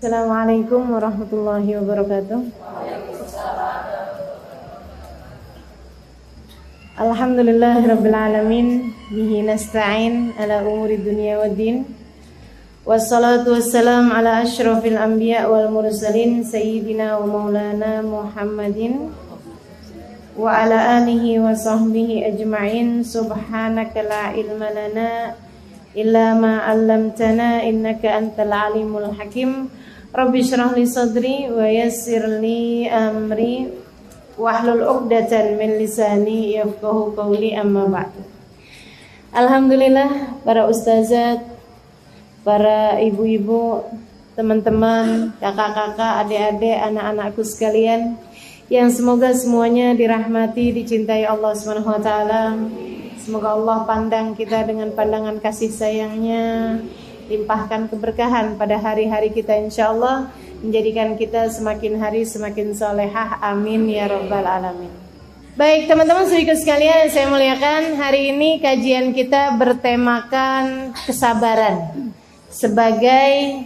Assalamualaikum warahmatullahi wabarakatuh. Alhamdulillahirabbil alamin, bihi nasta'in ala umuri dunya waddin. Wassalatu wassalam ala asyrafil anbiya wal mursalin sayyidina wa maulana Muhammadin wa ala alihi wa sahbihi ajma'in. Subhanaka la ilma lana illa ma 'allamtana innaka antal alimul hakim. Rabbi shrah li sadri wa yassir li amri wahlul 'uqdatan min lisani yafqahu qawli, amma ba'du. Alhamdulillah, para ustazat, para ibu-ibu, teman-teman, kakak-kakak, adik-adik, anak-anakku sekalian, yang semoga semuanya dirahmati, dicintai Allah Subhanahu wa taala. Semoga Allah pandang kita dengan pandangan kasih sayangnya, limpahkan keberkahan pada hari-hari kita insyaallah, menjadikan kita semakin hari semakin salehah, amin ya rabbal alamin. Baik teman-teman saudara sekalian, saya muliakan, hari ini kajian kita bertemakan kesabaran sebagai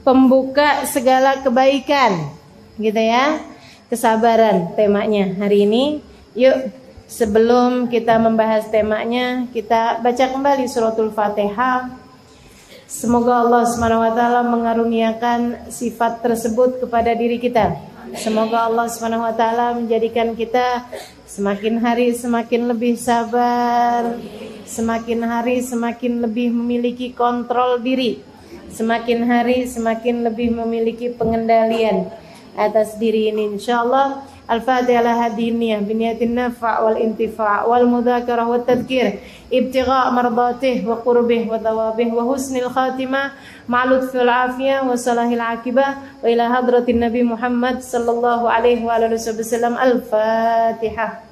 pembuka segala kebaikan, gitu ya. Kesabaran temanya hari ini. Yuk, sebelum kita membahas temanya, kita baca kembali suratul Fatihah. Semoga Allah Subhanahu wa taala mengaruniakan sifat tersebut kepada diri kita. Semoga Allah Subhanahu wa taala menjadikan kita semakin hari semakin lebih sabar, semakin hari semakin lebih memiliki kontrol diri, semakin hari semakin lebih memiliki pengendalian atas diri ini insyaallah. Al-Fatihah hadiniyah biniyatin nafa' wal intifa' wal mudzakarah wat tadhkir ibtigha' mardatih wa qurbih wa thawabih wa husnil khatimah ma'lud fil afiyah wa salahil akibah wa ila hadratin Nabi Muhammad sallallahu alaihi wa alihi wasallam. Al-Fatihah.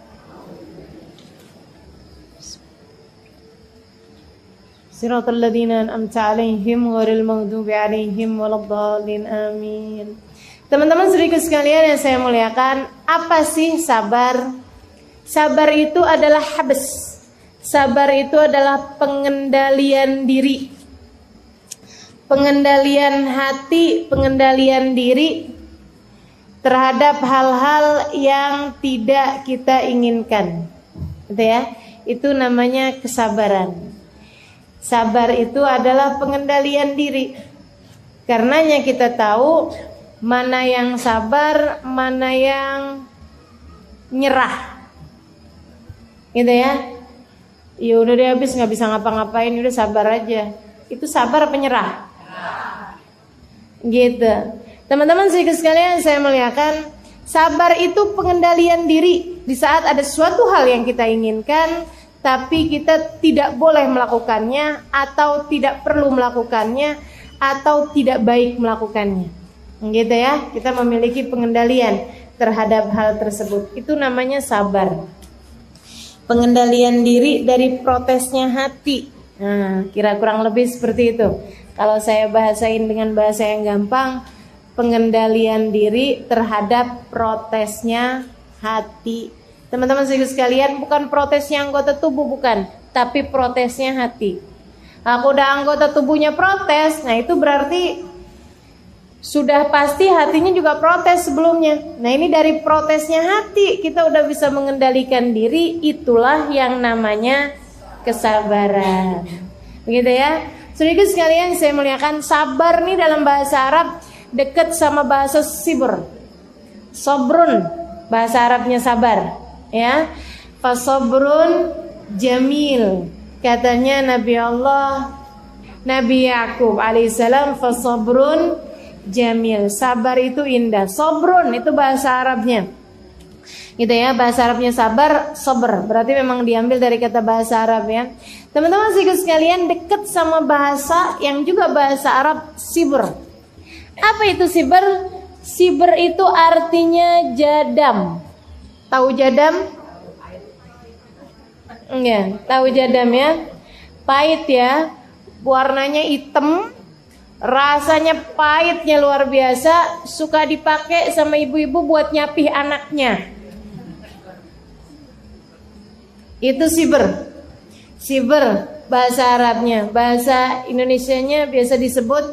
Siratal ladzina an'amta 'alaihim ghairil maghdubi 'alaihim waladdallin. Amin. Teman-teman saudaraku sekalian yang saya muliakan, apa sih sabar? Sabar itu adalah habs. Sabar itu adalah pengendalian diri, pengendalian hati, pengendalian diri terhadap hal-hal yang tidak kita inginkan, gitu ya. Itu namanya kesabaran. Sabar itu adalah pengendalian diri. Karenanya kita tahu mana yang sabar, mana yang nyerah, gitu ya. Ya udah deh, habis nggak bisa ngapa-ngapain, udah sabar aja. Itu sabar apa nyerah? Gitu. Teman-teman sekalian saya muliakan, sabar itu pengendalian diri di saat ada suatu hal yang kita inginkan, tapi kita tidak boleh melakukannya, atau tidak perlu melakukannya, atau tidak baik melakukannya. Gitu ya, kita memiliki pengendalian terhadap hal tersebut. Itu namanya sabar. Pengendalian diri dari protesnya hati. Nah, kira kurang lebih seperti itu. Kalau saya bahasain dengan bahasa yang gampang, pengendalian diri terhadap protesnya hati. Teman-teman sekalian, bukan protesnya anggota tubuh, bukan, tapi protesnya hati. Aku udah anggota tubuhnya protes, nah itu berarti sudah pasti hatinya juga protes sebelumnya. Nah ini dari protesnya hati kita udah bisa mengendalikan diri. Itulah yang namanya kesabaran, begitu ya. Saudara sekalian saya muliakan, sabar nih dalam bahasa Arab dekat sama bahasa sibur. Sobrun, bahasa Arabnya sabar, ya. Fasobrun jamil, katanya Nabi Yakub alaihissalam, fasobrun jamil, sabar itu indah. Sobrun itu bahasa Arabnya, gitu ya. Bahasa Arabnya sabar, sober, berarti memang diambil dari kata bahasa Arab ya. Teman-teman sekalian, dekat sama bahasa yang juga bahasa Arab, sibur. Apa itu sibur? Sibur itu artinya jadam. Tahu jadam? Enggak, tahu jadam ya. Pahit ya, warnanya hitam, rasanya pahitnya luar biasa, suka dipakai sama ibu-ibu buat nyapih anaknya. Itu siber. Siber bahasa Arabnya. Bahasa Indonesianya biasa disebut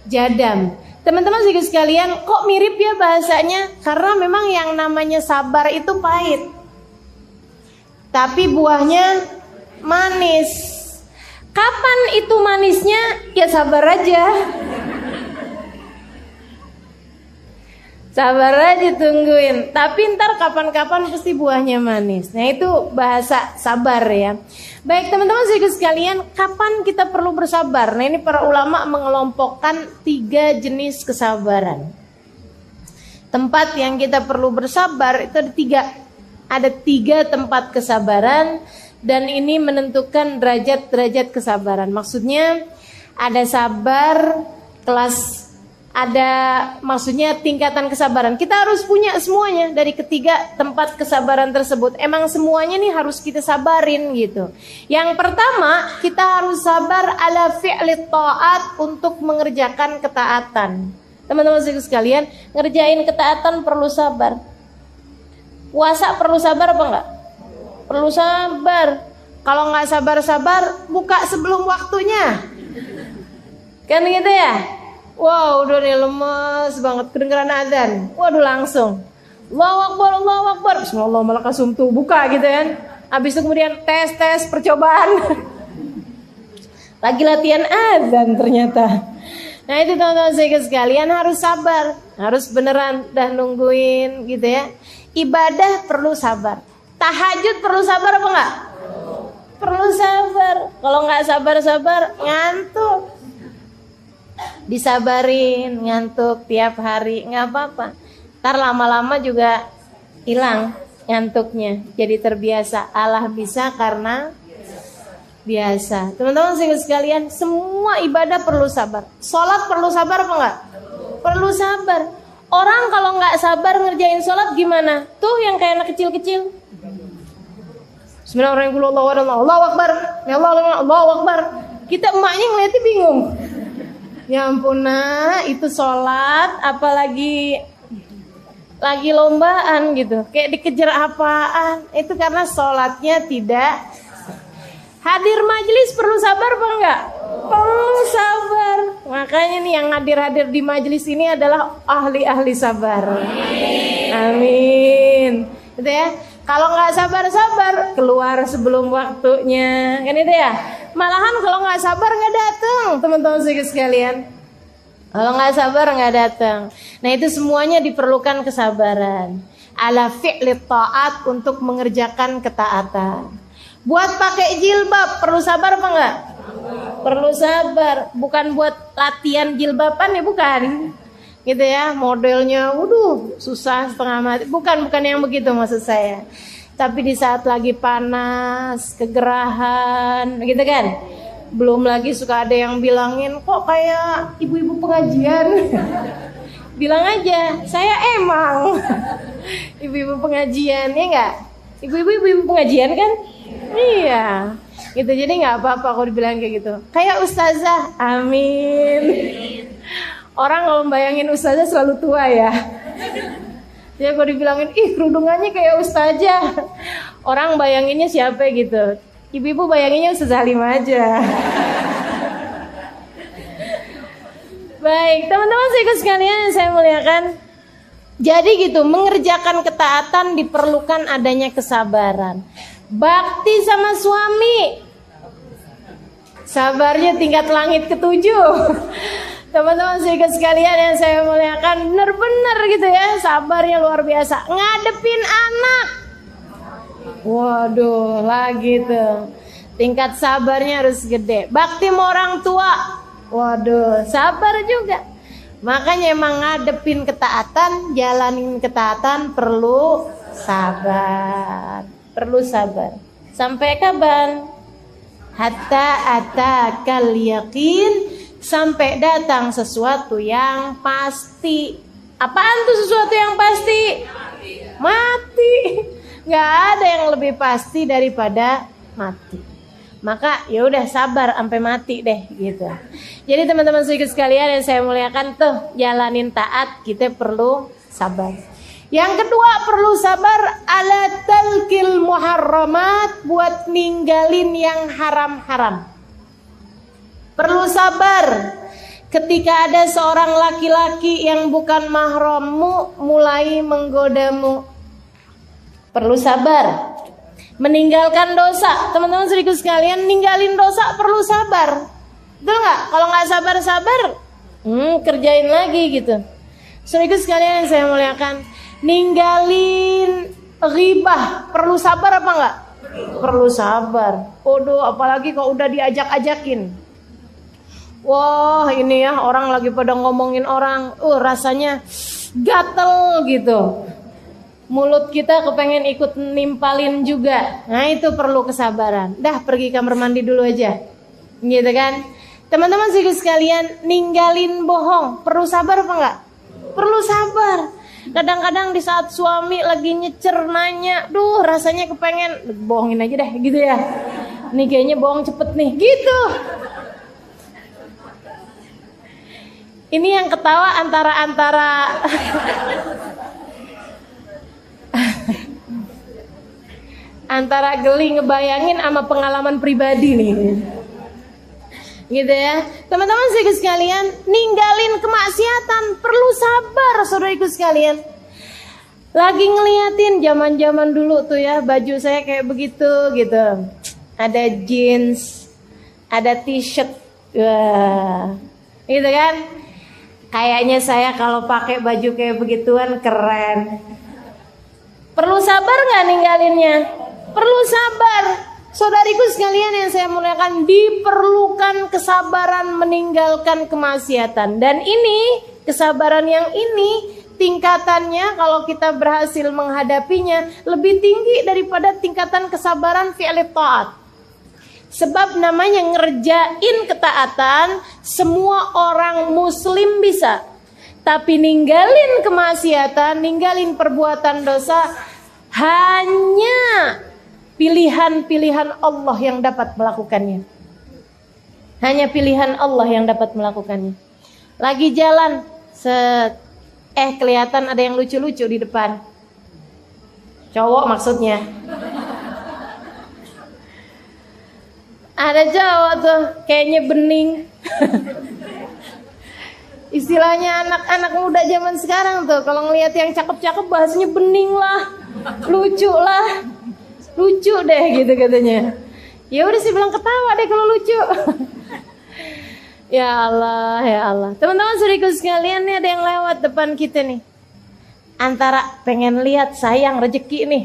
jadam. Teman-teman sekalian, kok mirip ya bahasanya? Karena memang yang namanya sabar itu pahit, tapi buahnya manis. Kapan itu manisnya? Ya sabar aja. Sabar aja, tungguin. Tapi ntar kapan-kapan pasti buahnya manis. Nah itu bahasa sabar ya. Baik teman-teman sekalian, kapan kita perlu bersabar? Nah ini para ulama mengelompokkan 3 jenis kesabaran. Tempat yang kita perlu bersabar itu ada 3. Ada 3 tempat kesabaran. Dan ini menentukan derajat-derajat kesabaran. Maksudnya ada sabar kelas, ada maksudnya tingkatan kesabaran. Kita harus punya semuanya dari ketiga tempat kesabaran tersebut. Emang semuanya nih harus kita sabarin gitu. Yang pertama, kita harus sabar ala fi'li ta'at, untuk mengerjakan ketaatan. Teman-teman sekalian, ngerjain ketaatan perlu sabar. Puasa perlu sabar apa enggak? Perlu sabar. Kalau nggak sabar-sabar, buka sebelum waktunya. Kan gitu ya? Wow, udah nih lemes banget, kedengeran azan. Waduh langsung. Allahu Akbar, Allahu Akbar. Bismillahirrahmanirrahim, tuh buka gitu kan. Habis itu kemudian tes percobaan. Lagi latihan azan ternyata. Nah itu teman-teman sekalian harus sabar. Harus beneran dah nungguin gitu ya. Ibadah perlu sabar. Tahajud perlu sabar apa enggak? Perlu sabar. Kalau enggak sabar-sabar ngantuk. Disabarin ngantuk tiap hari enggak apa-apa. Ntar lama-lama juga hilang ngantuknya. Jadi terbiasa. Allah bisa karena biasa. Teman-teman sekalian, semua ibadah perlu sabar. Sholat perlu sabar apa enggak? Perlu sabar. Orang kalau nggak sabar ngerjain sholat gimana? Tuh yang kayak anak kecil-kecil. Bismillahirrahmanirrahim. Allahu Akbar. Allahu Akbar. Kita emaknya ngeliatnya bingung. Ya ampun nah, itu sholat apalagi lagi lombaan gitu. Kayak dikejar apaan? Itu karena sholatnya tidak. Hadir majelis perlu sabar apa enggak? Perlu sabar. Makanya nih yang hadir-hadir di majelis ini adalah ahli-ahli sabar. Amin. Gitu ya. Kalau nggak sabar-sabar keluar sebelum waktunya, kan itu ya. Malahan kalau nggak sabar nggak datang, teman-teman sekalian. Kalau nggak sabar nggak datang. Nah itu semuanya diperlukan kesabaran. Ala fi'li ta'at, untuk mengerjakan ketaatan. Buat pakai jilbab perlu sabar apa enggak? Perlu sabar. Bukan buat latihan jilbaban ya, bukan. Gitu ya, modelnya waduh susah setengah mati. Bukan yang begitu maksud saya. Tapi di saat lagi panas, kegerahan, gitu kan. Belum lagi suka ada yang bilangin, kok kayak ibu-ibu pengajian. Bilang aja, saya emang ibu-ibu pengajian, ya enggak? Ibu-ibu pengajian kan? Iya, gitu. Jadi nggak apa-apa kalau dibilang kayak gitu. Kayak ustazah, amin. Orang kalau bayangin ustazah selalu tua ya. Ya kalau dibilangin, ih kerudungannya kayak ustazah, orang bayanginnya siapa gitu. Ibu-ibu bayanginnya Ustazah Halimah aja. Baik, teman-teman sekalian yang saya muliakan. Jadi gitu, mengerjakan ketaatan diperlukan adanya kesabaran. Bakti sama suami, sabarnya tingkat langit ke-7. Teman-teman sekalian yang saya muliakan, benar-benar gitu ya, sabarnya luar biasa. Ngadepin anak, waduh lagi tuh, tingkat sabarnya harus gede. Bakti sama orang tua, waduh sabar juga. Makanya emang ngadepin ketaatan, jalanin ketaatan perlu sabar. Perlu sabar. Sampai kapan? Hatta atakal yakin, sampai datang sesuatu yang pasti. Apaan tuh sesuatu yang pasti? Mati. Gak ada yang lebih pasti daripada mati. Maka ya udah sabar sampai mati deh gitu. Jadi teman-teman sekalian yang saya muliakan tuh, jalanin taat kita perlu sabar. Yang kedua perlu sabar ala talqil muharramat, buat ninggalin yang haram-haram. Perlu sabar ketika ada seorang laki-laki yang bukan mahrammu mulai menggodamu. Perlu sabar. Meninggalkan dosa, teman-teman saudaraku sekalian, ninggalin dosa perlu sabar. Betul nggak? Kalau nggak sabar-sabar, kerjain lagi gitu. Saudaraku sekalian yang saya muliakan, ninggalin ghibah perlu sabar apa nggak? Perlu sabar. Waduh, apalagi kalau udah diajak-ajakin. Wah, ini ya orang lagi pada ngomongin orang, rasanya gatel gitu. Mulut kita kepengen ikut nimpalin juga. Nah itu perlu kesabaran. Dah pergi kamar mandi dulu aja, gitu kan. Teman-teman sekalian, ninggalin bohong perlu sabar apa enggak? Perlu sabar. Kadang-kadang di saat suami lagi nyecer nanya, duh rasanya kepengen bohongin aja deh gitu ya. Nih kayaknya bohong cepet nih gitu. Ini yang ketawa antara antara geli ngebayangin sama pengalaman pribadi nih. Gitu ya. Teman-teman sekalian, ninggalin kemaksiatan perlu sabar, saudaraku sekalian. Lagi ngeliatin zaman-zaman dulu tuh ya, baju saya kayak begitu gitu. Ada jeans, ada t-shirt. Wah. Gitu kan? Kayaknya saya kalau pakai baju kayak begituan keren. Perlu sabar nggak ninggalinnya? Perlu sabar. Saudariku sekalian yang saya muliakan, diperlukan kesabaran meninggalkan kemaksiatan. Dan ini, kesabaran yang ini, tingkatannya kalau kita berhasil menghadapinya lebih tinggi daripada tingkatan kesabaran fi'li ta'at. Sebab namanya ngerjain ketaatan, semua orang muslim bisa. Tapi ninggalin kemaksiatan, ninggalin perbuatan dosa, hanya pilihan-pilihan Allah yang dapat melakukannya. Hanya pilihan Allah yang dapat melakukannya. Lagi jalan, kelihatan ada yang lucu-lucu di depan. Cowok maksudnya. Ada cowok tuh, kayaknya bening. Istilahnya anak-anak muda zaman sekarang tuh, kalau ngelihat yang cakep-cakep bahasanya bening lah, lucu lah. Lucu deh gitu katanya. Ya udah sih bilang ketawa deh kalau lucu. Ya Allah, ya Allah. Teman-teman saudaraku sekalian, nih ada yang lewat depan kita nih. Antara pengen lihat sayang rezeki nih.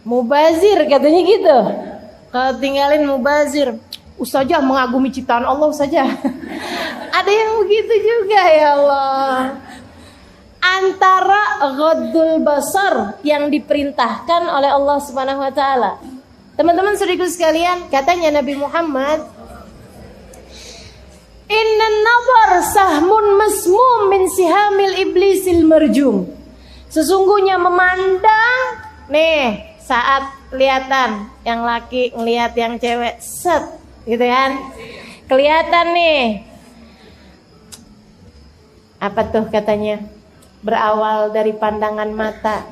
Mubazir katanya gitu. Kalau tinggalin mubazir, Ustazah mengagumi ciptaan Allah Ustazah. Ada yang begitu juga ya Allah. Antara ghaddul basar yang diperintahkan oleh Allah Subhanahu wa taala. Teman-teman saudaraku sekalian, katanya Nabi Muhammad, "Innan nazar sahmun masmum min sihamil iblisil marjum." Sesungguhnya memandang nih, saat kelihatan yang laki ngelihat yang cewek, set gitu kan. Kelihatan nih. Apa tuh katanya? Berawal dari pandangan mata,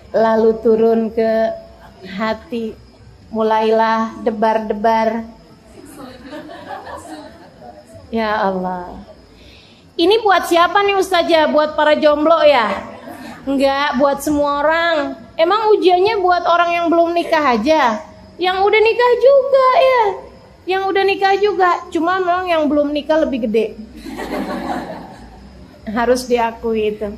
lalu turun ke hati, mulailah debar-debar. Ya Allah. Ini buat siapa nih Ustazah? Buat para jomblo ya? Enggak, buat semua orang. Emang ujiannya buat orang yang belum nikah aja? Yang udah nikah juga ya? Yang udah nikah juga, cuma memang yang belum nikah lebih gede. Harus diakui itu.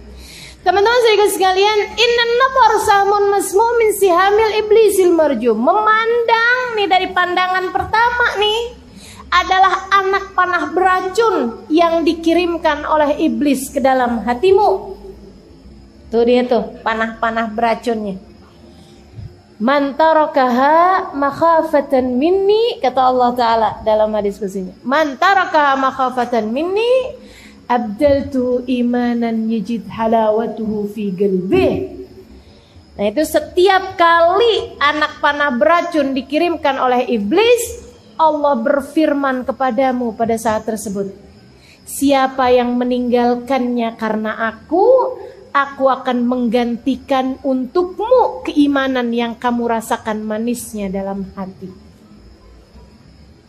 Teman-teman sekalian, innan nazar sahmun masmum min sihamil iblisil marjum. Memandang nih dari pandangan pertama nih adalah anak panah beracun yang dikirimkan oleh iblis ke dalam hatimu. Tuh dia tuh panah-panah beracunnya. Man tarakaha makhafatan minni, kata Allah Ta'ala dalam hadis qudsinya. Man tarakaha makhafatan minni abdaltu imanan yajid halawatuhu fi qalbih. Nah itu setiap kali anak panah beracun dikirimkan oleh iblis, Allah berfirman kepadamu pada saat tersebut, siapa yang meninggalkannya karena aku akan menggantikan untukmu keimanan yang kamu rasakan manisnya dalam hati.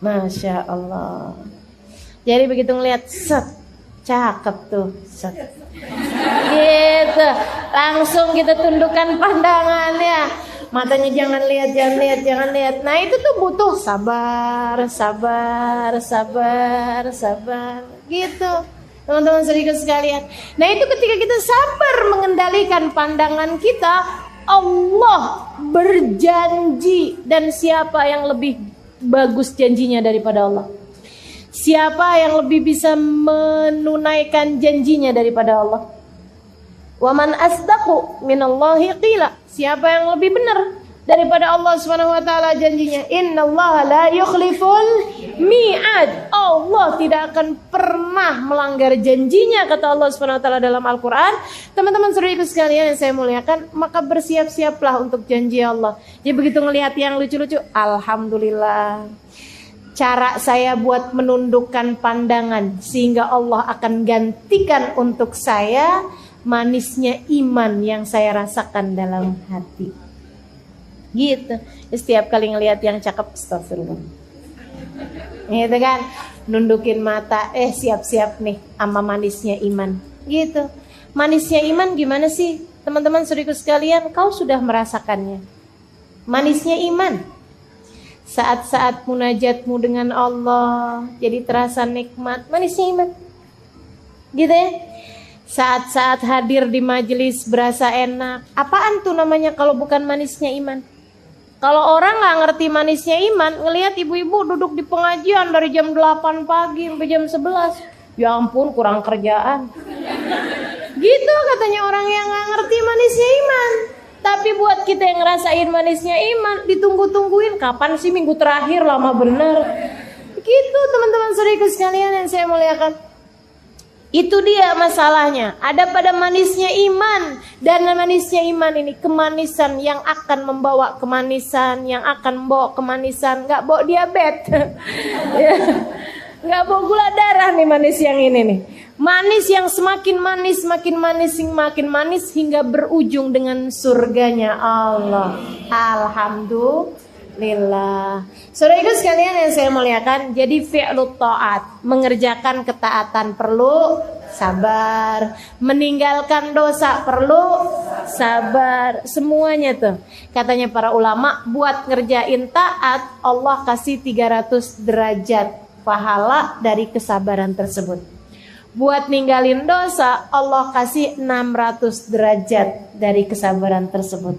Masya Allah. Jadi begitu ngelihat, set, cakep tuh, set. Gitu, langsung kita tundukkan pandangannya. Matanya jangan lihat. Nah itu tuh butuh sabar. Gitu, teman-teman saudara sekalian. Nah itu ketika kita sabar mengendalikan pandangan kita, Allah berjanji. Dan siapa yang lebih bagus janjinya daripada Allah? Siapa yang lebih bisa menunaikan janjinya daripada Allah? Wa man asdaqu minallahi qila. Siapa yang lebih benar daripada Allah Subhanahu wa taala janjinya? Innallaha la yukhliful mi'ad. Allah tidak akan pernah melanggar janjinya, kata Allah Subhanahu wa taala dalam Al-Qur'an. Teman-teman saudaraku sekalian yang saya muliakan, maka bersiap-siaplah untuk janji Allah. Jadi begitu ngelihat yang lucu-lucu, alhamdulillah. Cara saya buat menundukkan pandangan sehingga Allah akan gantikan untuk saya manisnya iman yang saya rasakan dalam hati. Gitu. Setiap kali ngelihat yang cakep, astagfirullah. Gitu kan? Nundukin mata, siap-siap nih sama manisnya iman. Gitu. Manisnya iman gimana sih? Teman-teman saudaraku sekalian, kau sudah merasakannya. Manisnya iman. Saat-saat munajatmu dengan Allah jadi terasa nikmat, manisnya iman. Gitu ya. Saat-saat hadir di majelis berasa enak. Apaan tuh namanya kalau bukan manisnya iman? Kalau orang gak ngerti manisnya iman, ngelihat ibu-ibu duduk di pengajian dari jam 8 pagi sampai jam 11. Ya ampun, kurang kerjaan. Gitu katanya orang yang gak ngerti manisnya iman. Tapi buat kita yang ngerasain manisnya iman, ditunggu-tungguin kapan sih minggu terakhir, lama bener. Gitu teman-teman saudaraku sekalian yang saya muliakan. Itu dia masalahnya. Ada pada manisnya iman. Dan manisnya iman ini kemanisan yang akan membawa kemanisan, yang akan membawa kemanisan, gak bawa diabetes. Gak bawa gula darah nih manis yang ini nih. Manis yang semakin manis, makin manis hingga berujung dengan surganya Allah. Alhamdulillah. Saudaraku sekalian yang saya muliakan, jadi fi'lut ta'at, mengerjakan ketaatan perlu sabar, meninggalkan dosa perlu sabar, semuanya tuh. Katanya para ulama, buat ngerjain taat Allah kasih 300 derajat pahala dari kesabaran tersebut. Buat ninggalin dosa, Allah kasih 600 derajat dari kesabaran tersebut.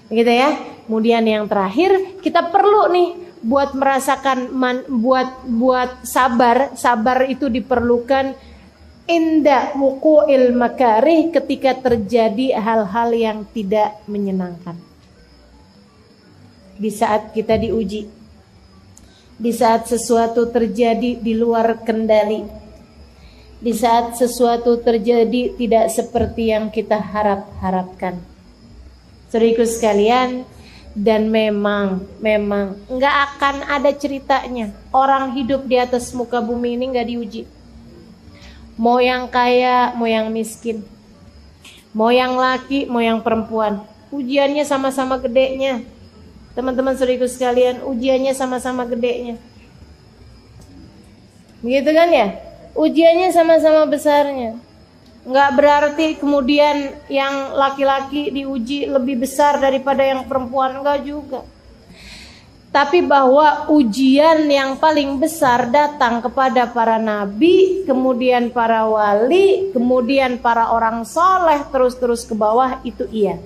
Begitu ya. Kemudian yang terakhir, kita perlu nih buat merasakan buat sabar. Sabar itu diperlukan inda wuqu'il makarih, ketika terjadi hal-hal yang tidak menyenangkan. Di saat kita diuji. Di saat sesuatu terjadi di luar kendali. Di saat sesuatu terjadi tidak seperti yang kita harapkan. Saudaraku sekalian, dan memang nggak akan ada ceritanya orang hidup di atas muka bumi ini nggak diuji. Mau yang kaya, mau yang miskin, mau yang laki, mau yang perempuan, ujiannya sama-sama gedenya. Teman-teman saudaraku sekalian, ujiannya sama-sama gedenya. Begitu kan ya? Ujiannya sama-sama besarnya. Nggak berarti kemudian yang laki-laki diuji lebih besar daripada yang perempuan, enggak juga. Tapi bahwa ujian yang paling besar datang kepada para nabi, kemudian para wali, kemudian para orang soleh, terus-terus ke bawah, itu iya.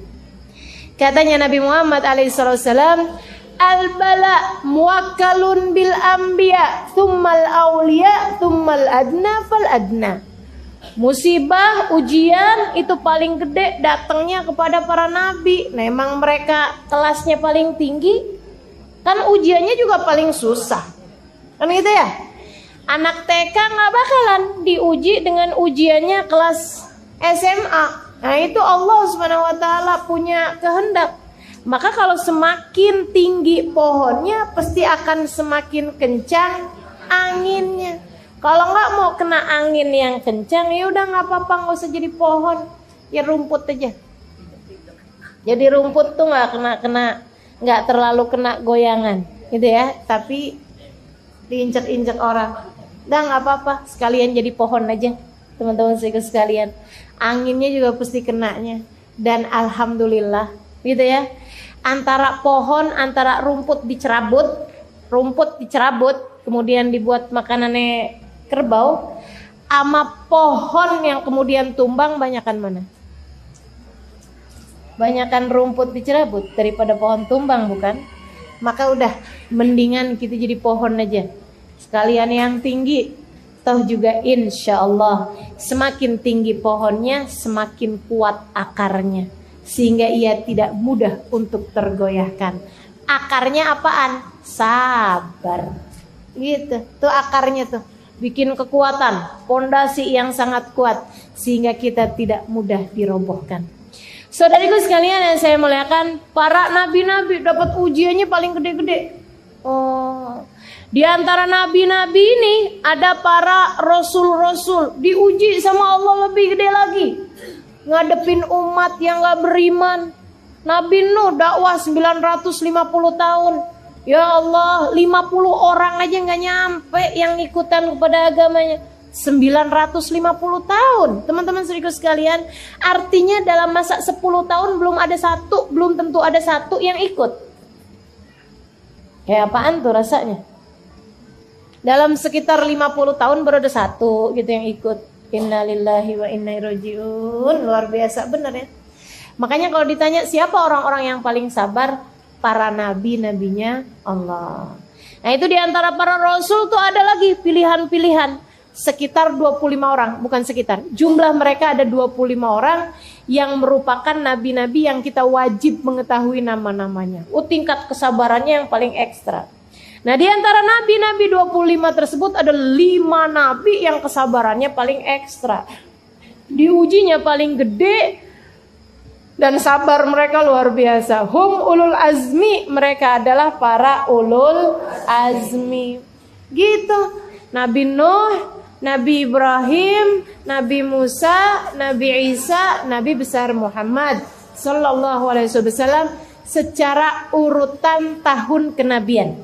Katanya Nabi Muhammad alaihissalam, al-bala muwakkalun bil anbiya, thummal awliya, thummal adna fal adna. Musibah, ujian itu paling gede datangnya kepada para nabi. Nah, emang mereka kelasnya paling tinggi, kan ujiannya juga paling susah. Kan gitu ya. Anak TK gak bakalan diuji dengan ujiannya kelas SMA. Nah, itu Allah SWT punya kehendak. Maka kalau semakin tinggi pohonnya, pasti akan semakin kencang anginnya. Kalau nggak mau kena angin yang kencang, ya udah nggak apa-apa, nggak usah jadi pohon, ya rumput aja. Jadi rumput tuh nggak terlalu kena goyangan, gitu ya. Tapi diinjak-injak orang. Udah nggak apa-apa, sekalian jadi pohon aja, teman-teman sekalian. Anginnya juga pasti kenanya. Dan alhamdulillah, gitu ya. Antara pohon, antara rumput dicerabut, kemudian dibuat makanannya kerbau, ama pohon yang kemudian tumbang, banyakan mana? Banyakan rumput dicerabut daripada pohon tumbang, bukan? Maka udah mendingan kita jadi pohon aja. Sekalian yang tinggi, toh juga insya Allah semakin tinggi pohonnya, semakin kuat akarnya, sehingga ia tidak mudah untuk tergoyahkan. Akarnya apaan? Sabar. Gitu. Tuh akarnya tuh bikin kekuatan, pondasi yang sangat kuat, sehingga kita tidak mudah dirobohkan. Saudariku sekalian yang saya muliakan, para nabi-nabi dapat ujiannya paling gede-gede. Di antara nabi-nabi ini ada para rasul-rasul, diuji sama Allah lebih gede lagi. Ngadepin umat yang gak beriman. Nabi Nuh dakwah 950 tahun. Ya Allah, 50 orang aja gak nyampe yang ikutan kepada agamanya. 950 tahun. Teman-teman saudaraku sekalian, artinya dalam masa 10 tahun belum tentu ada satu yang ikut. Kayak apaan tuh rasanya? Dalam sekitar 50 tahun baru ada satu gitu yang ikut. Innalillahi wa inna ilaihi rajiun. Luar biasa benar ya. Makanya kalau ditanya siapa orang-orang yang paling sabar, para nabi-nabinya Allah. Nah itu diantara para rasul tuh ada lagi pilihan-pilihan. Sekitar 25 orang, bukan sekitar. Jumlah mereka ada 25 orang yang merupakan nabi-nabi yang kita wajib mengetahui nama-namanya. Tingkat kesabarannya yang paling ekstra. Nah di antara nabi-nabi 25 tersebut ada 5 nabi yang kesabarannya paling ekstra. Diujinya paling gede dan sabar mereka luar biasa. Hum ulul azmi, mereka adalah para ulul azmi. Gitu. Nabi Nuh, Nabi Ibrahim, Nabi Musa, Nabi Isa, Nabi besar Muhammad sallallahu alaihi wasallam secara urutan tahun kenabian.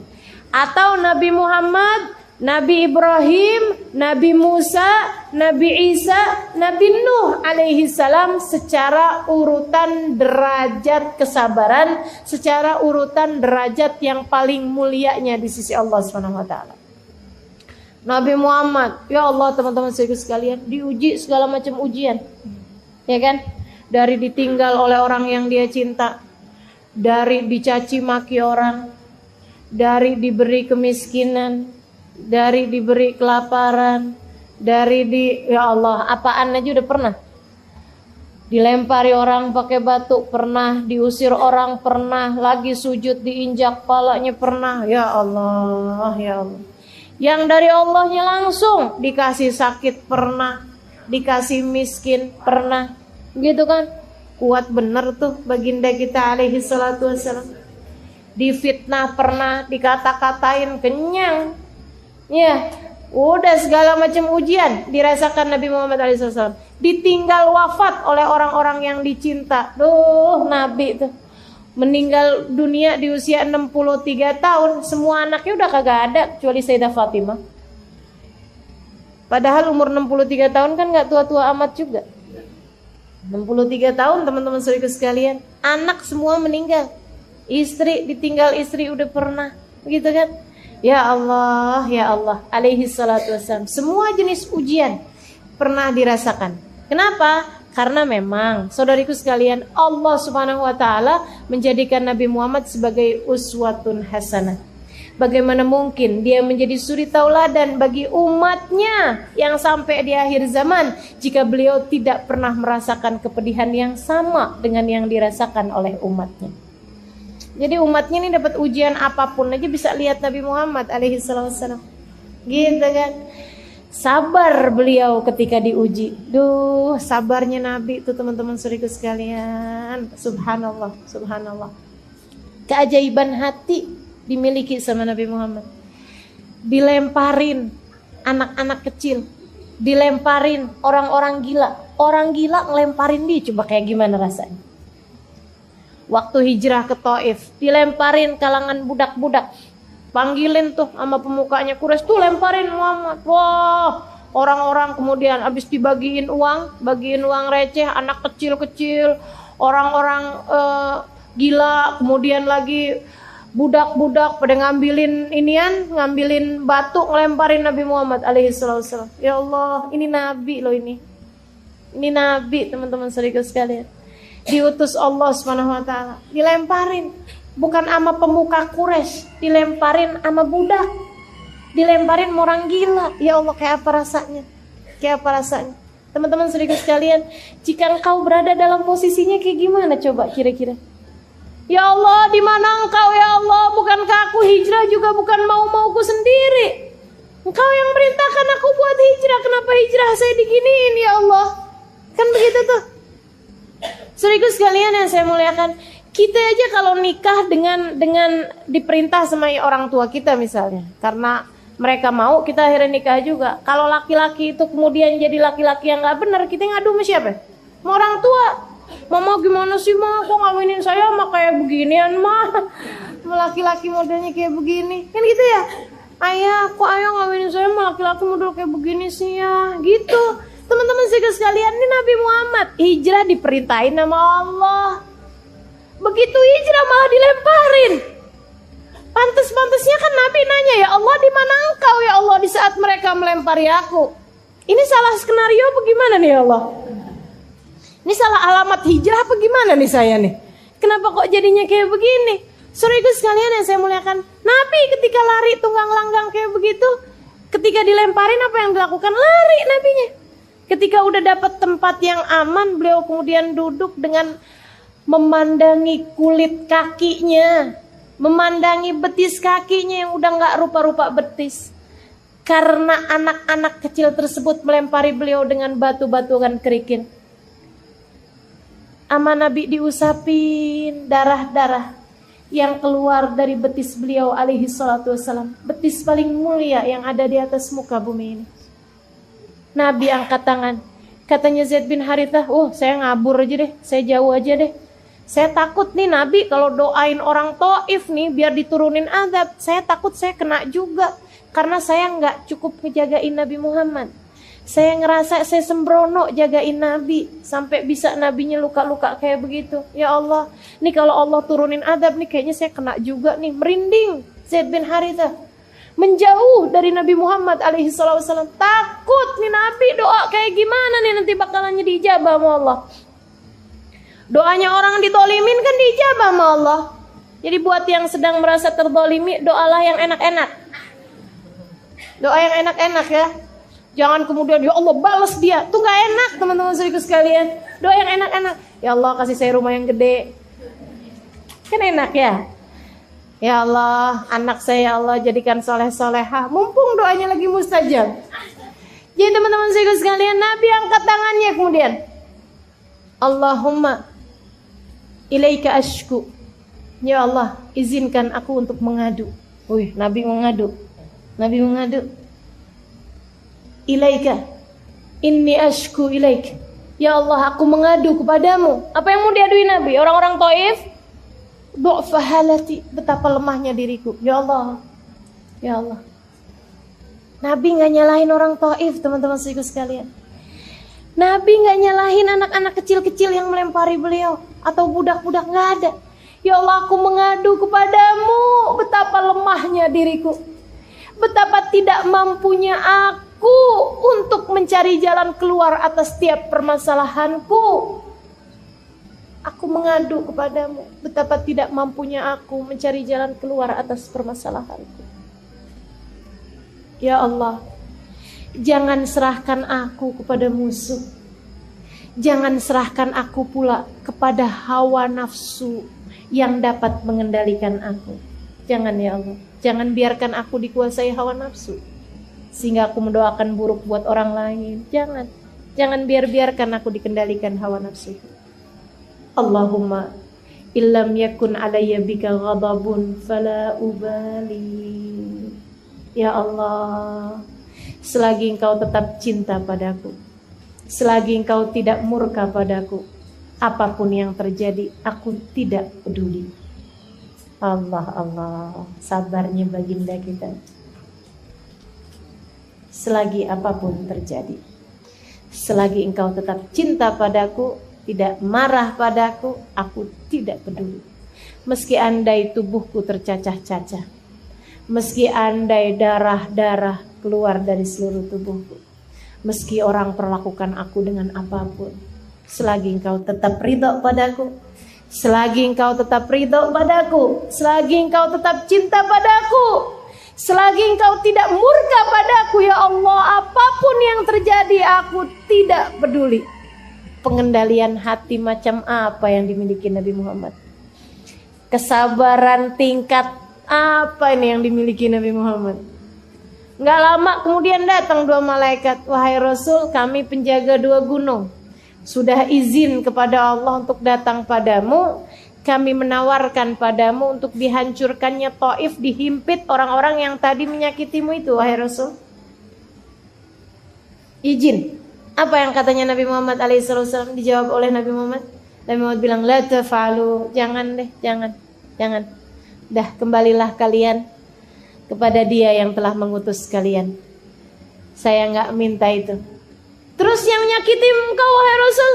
Atau Nabi Muhammad, Nabi Ibrahim, Nabi Musa, Nabi Isa, Nabi Nuh alaihi salam secara urutan derajat kesabaran, secara urutan derajat yang paling mulianya di sisi Allah Subhanahu wa taala. Nabi Muhammad, ya Allah teman-teman sekalian, diuji segala macam ujian. Ya kan? Dari ditinggal oleh orang yang dia cinta, dari dicaci maki orang, dari diberi kemiskinan, dari diberi kelaparan, ya Allah, apaan aja udah pernah. Dilempari orang pakai batu pernah, diusir orang pernah, lagi sujud diinjak palanya pernah. Ya Allah, ya Allah. Yang dari Allahnya langsung dikasih sakit pernah, dikasih miskin pernah, gitu kan? Kuat bener tuh baginda kita alaihi salatu wassalam. Difitnah pernah, dikata-katain kenyang. Ya, udah segala macam ujian dirasakan Nabi Muhammad SAW. Ditinggal wafat oleh orang-orang yang dicinta. Duh, Nabi tuh meninggal dunia di usia 63 tahun. Semua anaknya udah kagak ada kecuali Sayyidah Fatimah. Padahal umur 63 tahun kan gak tua-tua amat juga. 63 tahun teman-teman saudaraku sekalian. Anak semua meninggal. Istri ditinggal istri udah pernah. Gitu kan? Ya Allah, ya Allah, alaihi salatu wassalam. Semua jenis ujian pernah dirasakan. Kenapa? Karena memang saudariku sekalian, Allah Subhanahu wa taala menjadikan Nabi Muhammad sebagai uswatun hasanah. Bagaimana mungkin dia menjadi suri tauladan bagi umatnya yang sampai di akhir zaman jika beliau tidak pernah merasakan kepedihan yang sama dengan yang dirasakan oleh umatnya. Jadi umatnya ini dapat ujian apapun aja bisa lihat Nabi Muhammad alaihi wasallam. Gitu kan? Sabar beliau ketika diuji. Duh, sabarnya Nabi itu teman-teman saudaraku sekalian. Subhanallah, subhanallah. Keajaiban hati dimiliki sama Nabi Muhammad. Dilemparin anak-anak kecil, dilemparin orang-orang gila. Orang gila ngelemparin dia, coba kayak gimana rasanya? Waktu hijrah ke Taif, dilemparin kalangan budak-budak. Panggilin tuh sama pemukanya Quraisy tuh, lemparin Muhammad. Wah, orang-orang kemudian habis dibagiin uang receh, anak kecil-kecil, orang-orang gila, kemudian lagi budak-budak pada ngambilin batu, ngelemparin Nabi Muhammad alaihi wasallam. Ya Allah, ini nabi loh ini. Ini nabi, teman-teman saudara sekalian. Diutus Allah Subhanahu wa taala, dilemparin. Bukan ama pemuka Quraisy, dilemparin ama budak. Dilemparin orang gila. Ya Allah, kayak apa rasanya? Kayak apa rasanya? Teman-teman saudara sekalian, jika engkau berada dalam posisinya kayak gimana coba kira-kira? Ya Allah, di mana engkau ya Allah? Bukankah aku hijrah juga bukan mau-mauku sendiri? Engkau yang merintahkan aku buat hijrah. Kenapa hijrah saya diginiin ya Allah? Kan begitu tuh. Saudara sekalian yang saya muliakan, kita aja kalau nikah dengan diperintah sama orang tua kita misalnya, karena mereka mau, kita akhirnya nikah juga. Kalau laki-laki itu kemudian jadi laki-laki yang nggak benar, kita ngadu sama siapa? Sama orang tua. Mama gimana sih mah, kok ngawinin saya mah kayak beginian mah, laki-laki modelnya kayak begini, kan gitu ya? Ayah, kok ayah ngawinin saya mah laki-laki model kayak begini sih ya, gitu. Teman-teman sekalian, ini Nabi Muhammad hijrah diperintahin sama Allah. Begitu hijrah malah dilemparin. Pantes-pantesnya kan Nabi nanya, ya Allah di mana engkau ya Allah di saat mereka melempari aku. Ini salah skenario apa gimana nih ya Allah? Ini salah alamat hijrah apa gimana nih saya nih? Kenapa kok jadinya kayak begini? Saudara sekalian yang saya muliakan, Nabi ketika lari tunggang langgang kayak begitu, ketika dilemparin apa yang dilakukan? Lari nabinya. Ketika udah dapat tempat yang aman, beliau kemudian duduk dengan memandangi kulit kakinya, memandangi betis kakinya yang udah gak rupa-rupa betis. Karena anak-anak kecil tersebut melempari beliau dengan batu-batuan kerikil. Ama Nabi diusapin darah-darah yang keluar dari betis beliau alaihi salatu wassalam. Betis paling mulia yang ada di atas muka bumi ini. Nabi angkat tangan. Katanya Zaid bin Harithah, saya ngabur aja deh, saya jauh aja deh. Saya takut nih Nabi kalau doain orang Taif nih biar diturunin azab. Saya takut saya kena juga. Karena saya nggak cukup ngejagain Nabi Muhammad. Saya ngerasa saya sembrono jagain Nabi. Sampai bisa Nabinya luka-luka kayak begitu. Ya Allah, nih kalau Allah turunin azab nih kayaknya saya kena juga nih. Merinding Zaid bin Harithah. Menjauh dari Nabi Muhammad alaihi wasallam. Takut nih Nabi doa kayak gimana nih nanti bakalannya diijabah sama Allah. Doanya orang ditolimin kan diijabah sama Allah. Jadi buat yang sedang merasa terdolimi, doalah yang enak-enak. Doa yang enak-enak ya. Jangan kemudian ya Allah balas dia. Tuh gak enak teman-teman saudaraku sekalian. Doa yang enak-enak. Ya Allah kasih saya rumah yang gede. Kan enak ya. Ya Allah, anak saya ya Allah jadikan soleh-solehah. Mumpung doanya lagi mustajab. Jadi teman-teman saya sekalian, Nabi angkat tangannya kemudian. Allahumma ilaika ashku. Ya Allah, izinkan aku untuk mengadu. Wih, Nabi mengadu. Nabi mengadu. Ilaika inni ashku ilaik. Ya Allah, aku mengadu kepadamu. Apa yang mau diadui Nabi? Orang-orang Taif? Du'fa halati, betapa lemahnya diriku. Ya Allah. Ya Allah. Nabi gak nyalahin orang Taif, teman-teman sekalian. Nabi gak nyalahin anak-anak kecil-kecil yang melempari beliau atau budak-budak, gak ada. Ya Allah, aku mengadu kepadamu betapa lemahnya diriku. Betapa tidak mampunya aku untuk mencari jalan keluar atas setiap permasalahanku. Aku mengadu kepadamu betapa tidak mampunya aku mencari jalan keluar atas permasalahanku. Ya Allah, jangan serahkan aku kepada musuh. Jangan serahkan aku pula kepada hawa nafsu yang dapat mengendalikan aku. Jangan ya Allah, jangan biarkan aku dikuasai hawa nafsu sehingga aku mendoakan buruk buat orang lain. Jangan biarkan aku dikendalikan hawa nafsu. Allahumma illam yakun alayya bika ghadabun fala ubali. Ya Allah, selagi engkau tetap cinta padaku, selagi engkau tidak murka padaku, apapun yang terjadi aku tidak peduli. Allah, sabarnya baginda kita. Selagi apapun terjadi, selagi engkau tetap cinta padaku, tidak marah padaku, aku tidak peduli. Meski andai tubuhku tercacah-cacah, meski andai darah-darah keluar dari seluruh tubuhku, meski orang perlakukan aku dengan apapun, selagi engkau tetap ridho padaku, selagi engkau tetap ridho padaku, selagi engkau tetap cinta padaku, selagi engkau tidak murka padaku, ya Allah, apapun yang terjadi aku tidak peduli. Pengendalian hati macam apa yang dimiliki Nabi Muhammad? Kesabaran tingkat apa ini yang dimiliki Nabi Muhammad? Nggak lama kemudian datang dua malaikat. Wahai Rasul, kami penjaga dua gunung, sudah izin kepada Allah untuk datang padamu. Kami menawarkan padamu untuk dihancurkannya Taif, dihimpit orang-orang yang tadi menyakitimu itu, wahai Rasul. Izin. Apa yang katanya Nabi Muhammad alaihissalam? Dijawab oleh Nabi Muhammad. Nabi Muhammad bilang, la taf'alu, jangan deh, jangan. Dah, kembalilah kalian kepada dia yang telah mengutus kalian. Saya nggak minta itu. Terus yang menyakiti engkau, wahai Rasul,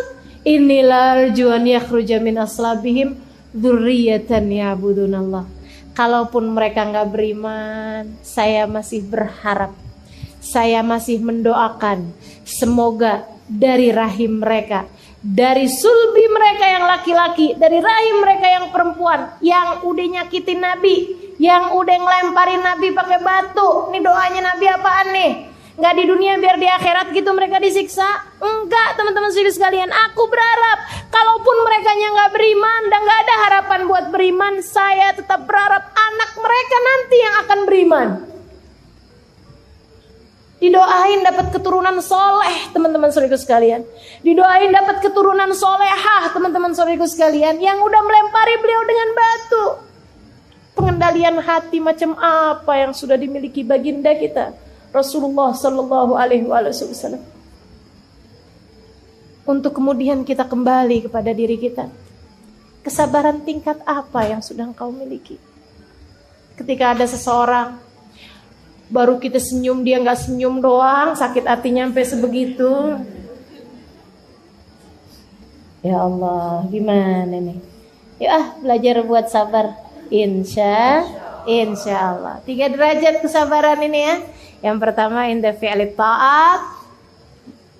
inilah arjuan yakhruja min aslabihim dzurriyyatan ya'budunallah. Kalaupun mereka nggak beriman, saya masih berharap, saya masih mendoakan, semoga dari rahim mereka, dari sulbi mereka yang laki-laki, dari rahim mereka yang perempuan, yang udah nyakitin Nabi, yang udah ngelemparin Nabi pakai batu. Ini doanya Nabi apaan nih? Nggak di dunia biar di akhirat gitu mereka disiksa? Enggak, teman-teman sekalian. Aku berharap kalaupun mereka nggak beriman dan nggak ada harapan buat beriman, saya tetap berharap anak mereka nanti yang akan beriman. Didoain dapat keturunan soleh, teman-teman saudaraku sekalian. Didoain dapat keturunan solehah, teman-teman saudaraku sekalian, yang udah melempari beliau dengan batu. Pengendalian hati macam apa yang sudah dimiliki baginda kita Rasulullah Sallallahu Alaihi Wasallam. Untuk kemudian kita kembali kepada diri kita. Kesabaran tingkat apa yang sudah engkau miliki? Ketika ada seseorang, baru kita senyum, dia nggak senyum doang, sakit hatinya sampai sebegitu. Ya Allah, gimana nih? Ya belajar buat sabar. Insya Allah. 3 derajat kesabaran ini ya. Yang pertama inda fi'li ta'at,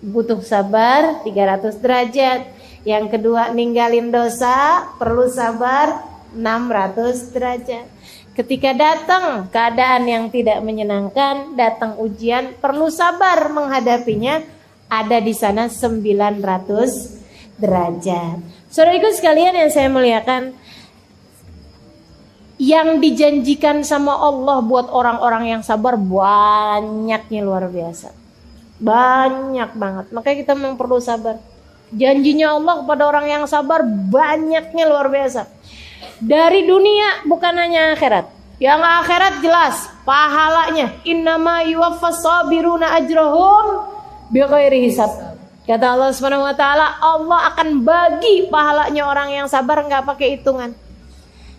butuh sabar 300 derajat. Yang kedua ninggalin dosa, perlu sabar 600 derajat. Ketika datang keadaan yang tidak menyenangkan, datang ujian, perlu sabar menghadapinya, ada di sana 900 derajat. Saudaraku sekalian yang saya muliakan, yang dijanjikan sama Allah buat orang-orang yang sabar banyaknya luar biasa. Banyak banget. Makanya kita memang perlu sabar. Janjinya Allah kepada orang yang sabar banyaknya luar biasa. Dari dunia bukan hanya akhirat. Yang akhirat jelas pahalanya. Innama yuwaffas sabiruna ajrahum bighairi hisab. Kata Allah Subhanahu wa taala, Allah akan bagi pahalanya orang yang sabar enggak pakai hitungan.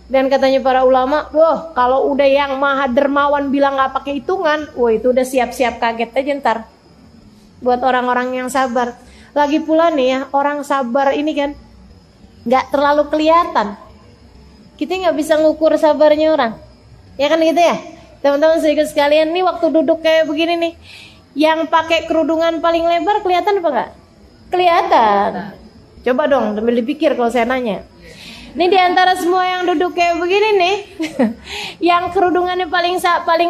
Dan katanya para ulama, kalau udah yang maha dermawan bilang gak pakai hitungan, itu udah siap-siap kaget aja ntar. Buat orang-orang yang sabar. Lagi pula nih ya, orang sabar ini kan gak terlalu kelihatan. Kita gak bisa ngukur sabarnya orang. Ya kan gitu ya? Teman-teman sedikit sekalian, nih waktu duduk kayak begini nih, yang pakai kerudungan paling lebar kelihatan apa gak? Kelihatan. Coba dong, sambil dipikir kalau saya nanya. Ini diantara semua yang duduk kayak begini nih, yang kerudungannya paling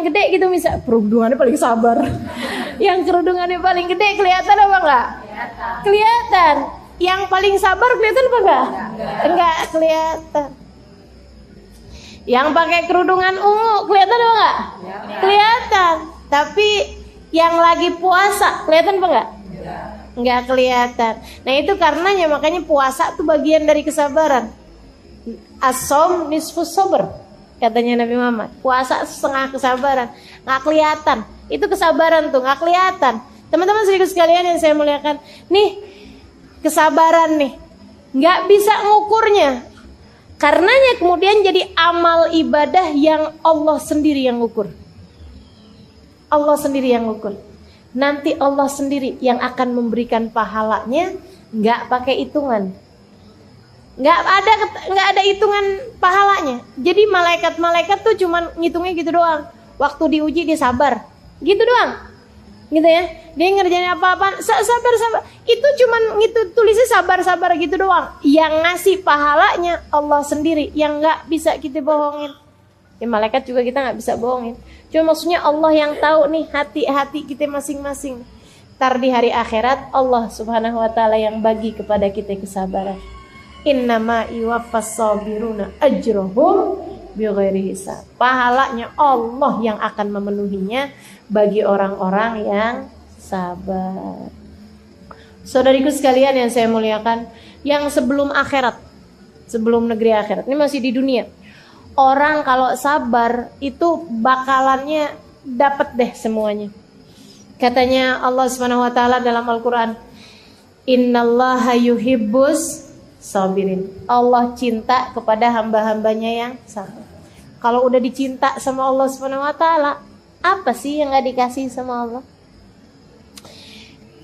gede gitu, misal kerudungannya paling sabar. Yang kerudungannya paling gede kelihatan apa enggak? Kelihatan. Yang paling sabar kelihatan apa enggak? Enggak kelihatan. Yang pakai kerudungan ungu kelihatan apa enggak? Kelihatan. Tapi yang lagi puasa kelihatan apa enggak? Enggak kelihatan. Nah itu karenanya makanya puasa tuh bagian dari kesabaran. As-shaum nisfus sabr, katanya Nabi Muhammad. Puasa setengah kesabaran. Nggak kelihatan. Itu kesabaran tuh nggak kelihatan. Teman-teman sedikit sekalian yang saya muliakan, nih kesabaran nih nggak bisa ngukurnya. Karenanya kemudian jadi amal ibadah yang Allah sendiri yang ukur. Allah sendiri yang ukur. Nanti Allah sendiri yang akan memberikan pahalanya, nggak pakai hitungan. Nggak ada hitungan pahalanya. Jadi malaikat tuh cuman ngitungnya gitu doang. Waktu diuji dia sabar, gitu doang, gitu ya. Dia ngerjain apa-apa, sabar. Itu cuman gitu tulisnya sabar gitu doang. Yang ngasih pahalanya Allah sendiri, yang nggak bisa kita bohongin. Ya malaikat juga kita nggak bisa bohongin. Cuma maksudnya Allah yang tahu nih hati-hati kita masing-masing. Ntar di hari akhirat Allah Subhanahu Wa Taala yang bagi kepada kita kesabaran. Innama yuwaffas sabiruna ajrohum bighairi hisab. Pahalanya Allah yang akan memenuhinya bagi orang-orang yang sabar. Saudariku sekalian yang saya muliakan, yang sebelum akhirat, sebelum negeri akhirat, ini masih di dunia. Orang kalau sabar itu bakalannya dapat deh semuanya. Katanya Allah Subhanahu Wa Taala dalam Al-Quran, Innallaha yuhibbus sabirin. Allah cinta kepada hamba-hambanya yang sabar. Kalau udah dicinta sama Allah Subhanahu Wa Taala, apa sih yang gak dikasih sama Allah?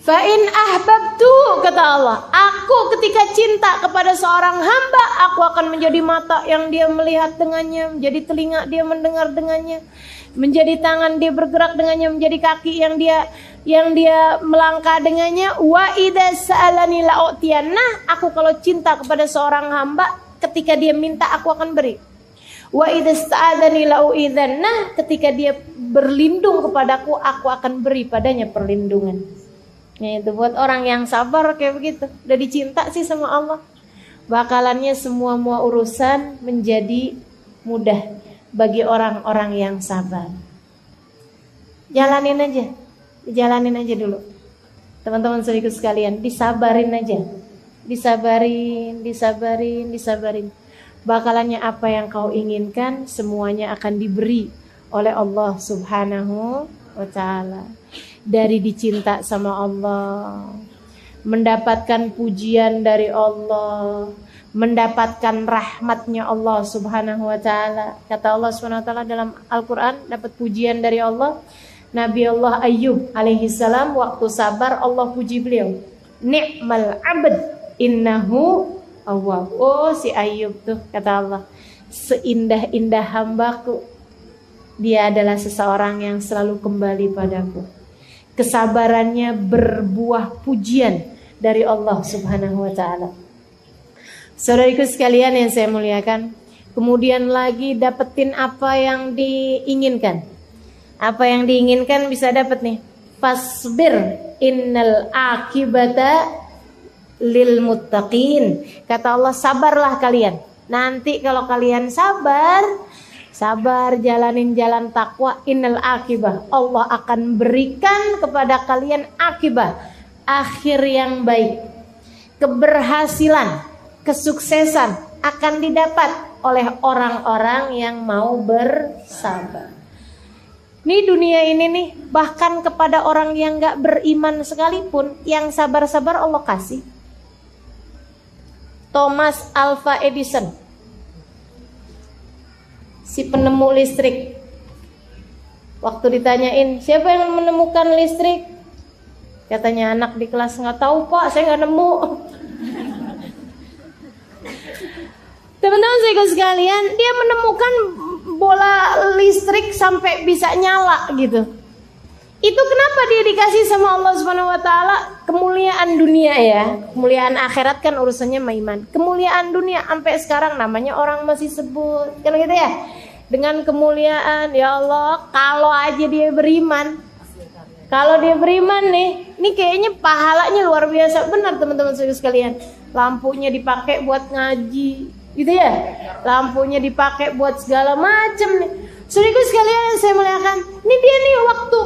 Fa in ahbabtu, kata Allah, aku ketika cinta kepada seorang hamba, aku akan menjadi mata yang dia melihat dengannya, menjadi telinga dia mendengar dengannya, menjadi tangan dia bergerak dengannya, menjadi kaki yang dia melangkah dengannya. Wa idza sa'alani la'utiyanna, aku kalau cinta kepada seorang hamba, ketika dia minta aku akan beri. Wa idza sta'adzani la'u'idzanna, ketika dia berlindung kepadaku, aku akan beri padanya perlindungan. Ya, itu buat orang yang sabar kayak begitu. Udah dicinta sih sama Allah, bakalannya semua urusan menjadi mudah bagi orang-orang yang sabar. Jalanin aja dulu. Teman-teman saudaraku sekalian, disabarin aja. Disabarin. Bakalannya apa yang kau inginkan semuanya akan diberi oleh Allah Subhanahu wa Ta'ala. Dari dicinta sama Allah, mendapatkan pujian dari Allah, mendapatkan rahmatnya Allah Subhanahu wa Ta'ala. Kata Allah Subhanahu wa Ta'ala dalam Al-Quran, dapat pujian dari Allah. Nabi Allah Ayyub alaihi salam waktu sabar, Allah puji beliau, ni'mal abd innahu awwab. Oh si Ayyub tuh, kata Allah, seindah-indah hambaku, dia adalah seseorang yang selalu kembali padaku. Kesabarannya berbuah pujian dari Allah Subhanahu wa Ta'ala. Saudariku sekalian yang saya muliakan, kemudian lagi dapetin apa yang diinginkan. Apa yang diinginkan bisa dapat nih. Fasbir innal akibata lil muttaqin. Kata Allah, sabarlah kalian. Nanti kalau kalian sabar jalanin jalan takwa, innal akibah, Allah akan berikan kepada kalian akibah, akhir yang baik. Keberhasilan, kesuksesan akan didapat oleh orang-orang yang mau bersabar. Nih dunia ini nih, bahkan kepada orang yang gak beriman sekalipun, yang sabar-sabar Allah kasih. Thomas Alva Edison, si penemu listrik, waktu ditanyain siapa yang menemukan listrik, katanya anak di kelas, nggak tahu pak, saya nggak nemu. Teman-teman saya sekalian, dia menemukan bola listrik sampai bisa nyala gitu. Itu kenapa dia dikasih sama Allah Subhanahu wa Ta'ala? Kemuliaan dunia ya, kemuliaan akhirat kan urusannya iman. Kemuliaan dunia sampai sekarang namanya orang masih sebut kan gitu ya. Dengan kemuliaan, ya Allah, kalau aja dia beriman. Kalau dia beriman nih, ini kayaknya pahalanya luar biasa benar teman-teman sekalian. Lampunya dipakai buat ngaji, gitu ya. Lampunya dipakai buat segala macam nih. Saudaraku sekalian yang saya muliakan, ini dia nih waktu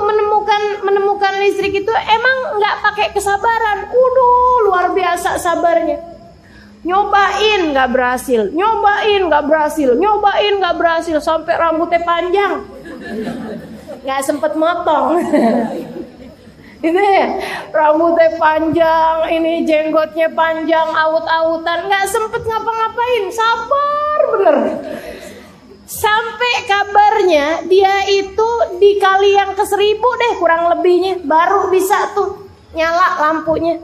menemukan listrik itu emang nggak pakai kesabaran. Luar biasa sabarnya. Nyobain nggak berhasil, sampai rambutnya panjang, nggak sempet motong. Ini rambutnya panjang, ini jenggotnya panjang, awut-awutan, nggak sempet ngapa-ngapain, sabar bener. Sampai kabarnya dia itu di kali yang ke-1000 deh kurang lebihnya baru bisa tuh nyala lampunya.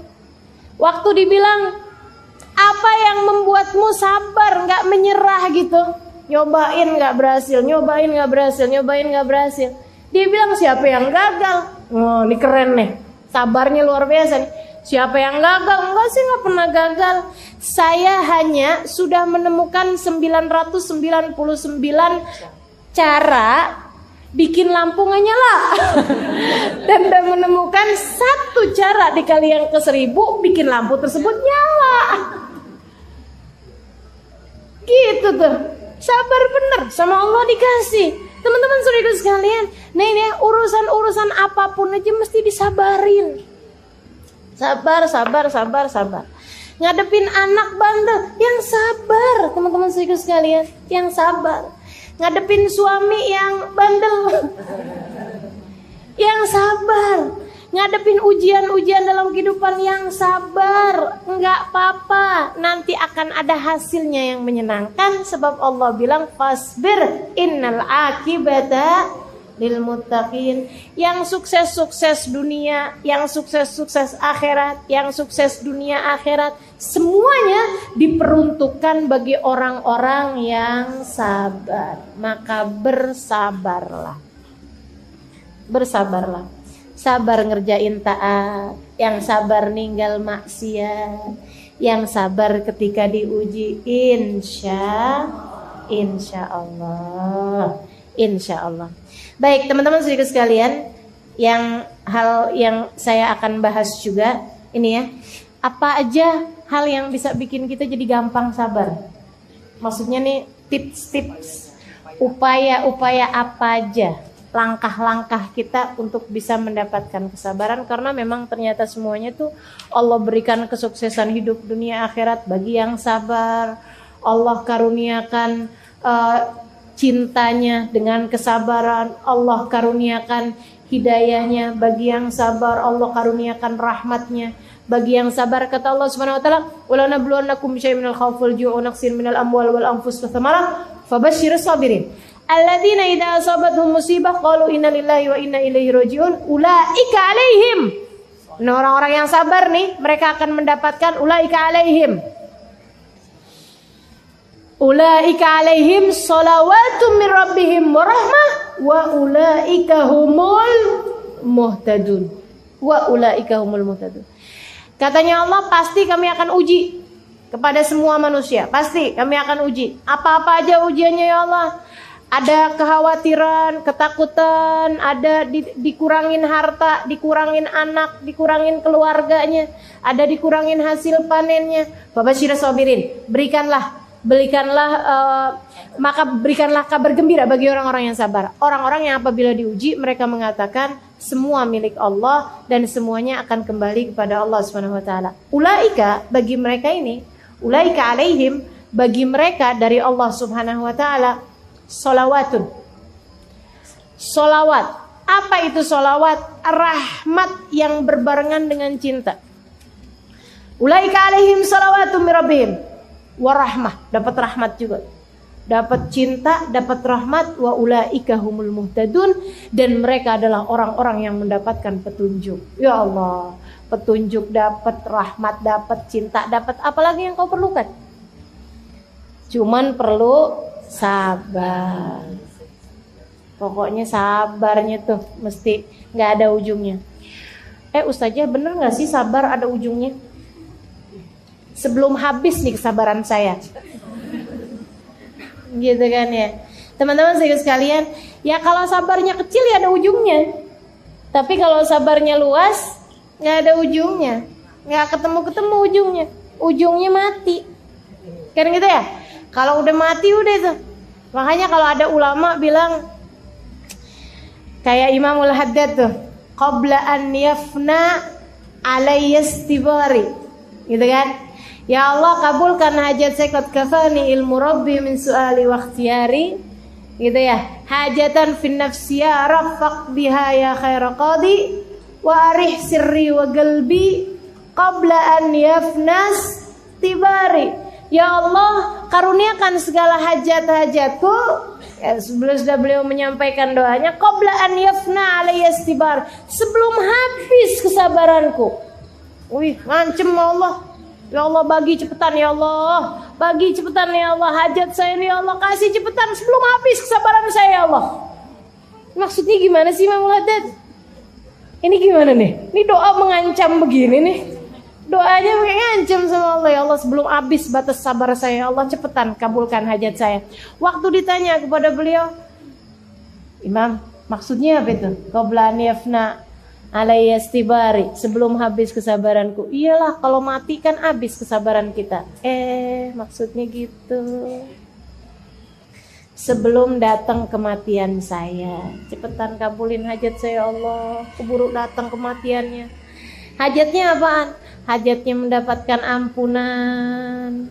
Waktu dibilang, apa yang membuatmu sabar nggak menyerah gitu? Nyobain nggak berhasil, nyobain nggak berhasil, nyobain nggak berhasil. Dia bilang, siapa yang gagal? Oh, ini keren nih, sabarnya luar biasa nih. Siapa yang gagal? Enggak sih, nggak pernah gagal. Saya hanya sudah menemukan 999 cara bikin lampu nggak nyala. Dan udah menemukan satu cara di kali yang ke-1000 bikin lampu tersebut nyala. Gitu tuh. Sabar bener, sama Allah dikasih. Teman-teman saudara sekalian, nah ini urusan-urusan apapun aja mesti disabarin. Sabar. Ngadepin anak bandel, yang sabar. Teman-teman saudara sekalian, yang sabar. Ngadepin suami yang bandel, yang sabar. Ngadepin ujian-ujian dalam kehidupan, yang sabar. Enggak apa-apa, nanti akan ada hasilnya yang menyenangkan. Sebab Allah bilang, fasbir innal akibata lil muttaqin. Yang sukses-sukses dunia, yang sukses-sukses akhirat, yang sukses dunia akhirat, semuanya diperuntukkan bagi orang-orang yang sabar. Maka bersabarlah. Bersabarlah. Sabar ngerjain taat, yang sabar ninggal maksiat, yang sabar ketika diuji, insya Allah. Baik teman-teman saudara sekalian, hal yang saya akan bahas juga ini ya, apa aja hal yang bisa bikin kita jadi gampang sabar. Maksudnya nih tips-tips, upaya-upaya apa aja, langkah-langkah kita untuk bisa mendapatkan kesabaran. Karena memang ternyata semuanya tuh Allah berikan kesuksesan hidup dunia akhirat bagi yang sabar. Allah karuniakan cintanya dengan kesabaran. Allah karuniakan hidayahnya bagi yang sabar. Allah karuniakan rahmatnya bagi yang sabar. Kata Allah Subhanahu wa taala, "Wala nabluwannakum bisyai'in minal khawfi wal ju'i wa naqsin minal amwali wal anfusi wath thamarati fabashshiris sabirin. Alladzina idza asabathum musibah qalu inna lillahi wa inna ilaihi raji'un ulaika alaihim." Nah, orang-orang yang sabar nih, mereka akan mendapatkan ulaika alaihim shalawatun min rabbihim wa rahmah wa ulaika humul muhtadun. Katanya Allah, pasti kami akan uji kepada semua manusia. Pasti kami akan uji. Apa-apa aja ujiannya ya Allah. Ada kekhawatiran, ketakutan, ada dikurangin harta, dikurangin anak, dikurangin keluarganya, ada dikurangin hasil panennya. Babasyiras sabirin, berikanlah kabar gembira bagi orang-orang yang sabar. Orang-orang yang apabila diuji mereka mengatakan semua milik Allah dan semuanya akan kembali kepada Allah Subhanahu wa taala. Ulaika, bagi mereka ini, ulaika alaihim, bagi mereka dari Allah Subhanahu wa taala sholawatun. Sholawat. Apa itu sholawat? Rahmat yang berbarengan dengan cinta. Ulaika alaihim sholawatun min rabbihim wa rahmah. Dapat rahmat juga. Dapat cinta, dapat rahmat. Wa ulaika humul muhtadun. Dan mereka adalah orang-orang yang mendapatkan petunjuk. Ya Allah, petunjuk dapat, rahmat dapat, cinta dapat. Apalagi yang kau perlukan? Cuman perlu sabar. Pokoknya sabarnya tuh mesti nggak ada ujungnya. Ustazah, bener nggak sih sabar ada ujungnya? Sebelum habis nih kesabaran saya, gitu kan ya, teman-teman sekalian. Ya kalau sabarnya kecil ya ada ujungnya. Tapi kalau sabarnya luas nggak ada ujungnya, nggak ketemu ujungnya. Ujungnya mati, kan gitu ya. Kalau udah mati udah tuh. Makanya kalau ada ulama bilang kayak Imamul Haddad tuh, qabla an yafna alayyastibari, gitu kan? Ya Allah, kabulkan hajat saya, qad kafani ilmu rabbi min su'ali wa ikhtiyari, gitu ya. Hajatan fin nafsiya rafaq biha ya khaira qadi wa arih sirri wa qalbi qabla an yafnas tibari. Ya Allah, karuniakan segala hajat-hajatku. Ya, sudah beliau menyampaikan doanya, qabla an yafna alayya istibar, sebelum habis kesabaranku. Wih, ngancem Allah. Ya Allah, bagi cepetan ya Allah. Bagi cepetan ya Allah, hajat saya ini ya Allah, kasih cepetan sebelum habis kesabaran saya ya Allah. Maksudnya gimana sih Imam Haddad? Ini gimana nih? Ini doa mengancam begini nih. Doanya mengancam sama Allah, ya Allah sebelum habis batas sabar saya ya Allah, cepetan kabulkan hajat saya. Waktu ditanya kepada beliau, Imam, maksudnya apa itu? Qabla an yafna alayya istibari, sebelum habis kesabaranku. Iyalah, kalau mati kan habis kesabaran kita. Maksudnya gitu. Sebelum datang kematian saya, cepetan kabulin hajat saya Allah. Keburu datang kematiannya. Hajatnya apaan? Hajatnya mendapatkan ampunan.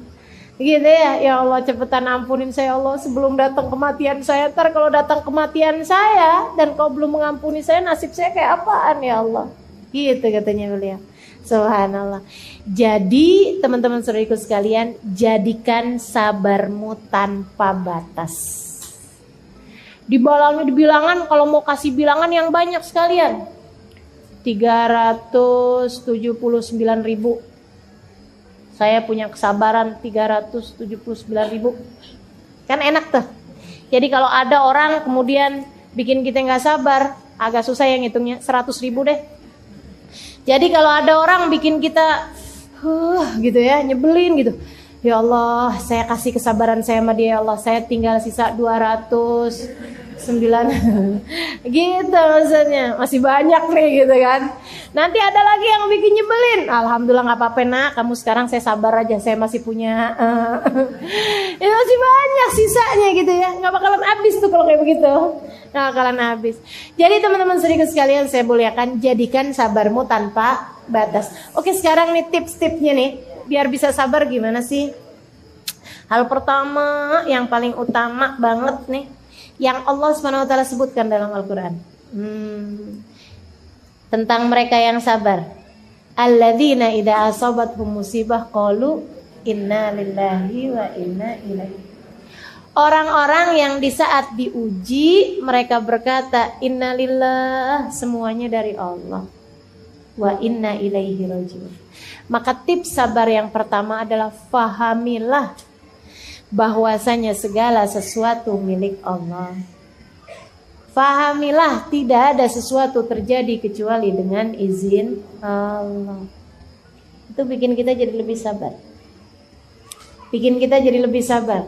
Gitu ya Allah, cepetan ampunin saya Allah sebelum datang kematian saya. Ntar kalau datang kematian saya dan kau belum mengampuni saya, nasib saya kayak apaan ya Allah? Gitu katanya beliau. Subhanallah. Jadi teman-teman saudariku sekalian, jadikan sabarmu tanpa batas. Di bilangan, kalau mau kasih bilangan yang banyak sekalian, 379.000. Saya punya kesabaran 379.000. Kan enak tuh. Jadi kalau ada orang kemudian bikin kita gak sabar, agak susah yang ngitungnya, 100.000 deh. Jadi kalau ada orang bikin kita gitu ya, nyebelin gitu, ya Allah saya kasih kesabaran saya sama dia ya Allah, saya tinggal sisa 209 gitu maksudnya, masih banyak nih gitu kan. Nanti ada lagi yang bikin nyebelin, alhamdulillah gak apa-apa nak, kamu sekarang saya sabar aja, saya masih punya itu masih banyak sisanya gitu ya. Gak bakalan habis tuh kalau kayak begitu, gak bakalan habis. Jadi teman-teman sedikit sekalian saya muliakan, jadikan sabarmu tanpa batas. Oke, sekarang nih tips-tipsnya nih biar bisa sabar gimana sih. Hal pertama yang paling utama banget nih, yang Allah SWT sebutkan dalam Al-Quran tentang mereka yang sabar. Alladzina idza asabathum musibah qalu inna lillahi wa inna ilaihi. Orang-orang yang di saat diuji mereka berkata innalillah, semuanya dari Allah, wa inna ilaihi rajiun. Maka tips sabar yang pertama adalah fahamilah bahwasanya segala sesuatu milik Allah. Fahamilah tidak ada sesuatu terjadi kecuali dengan izin Allah. Itu bikin kita jadi lebih sabar. Bikin kita jadi lebih sabar.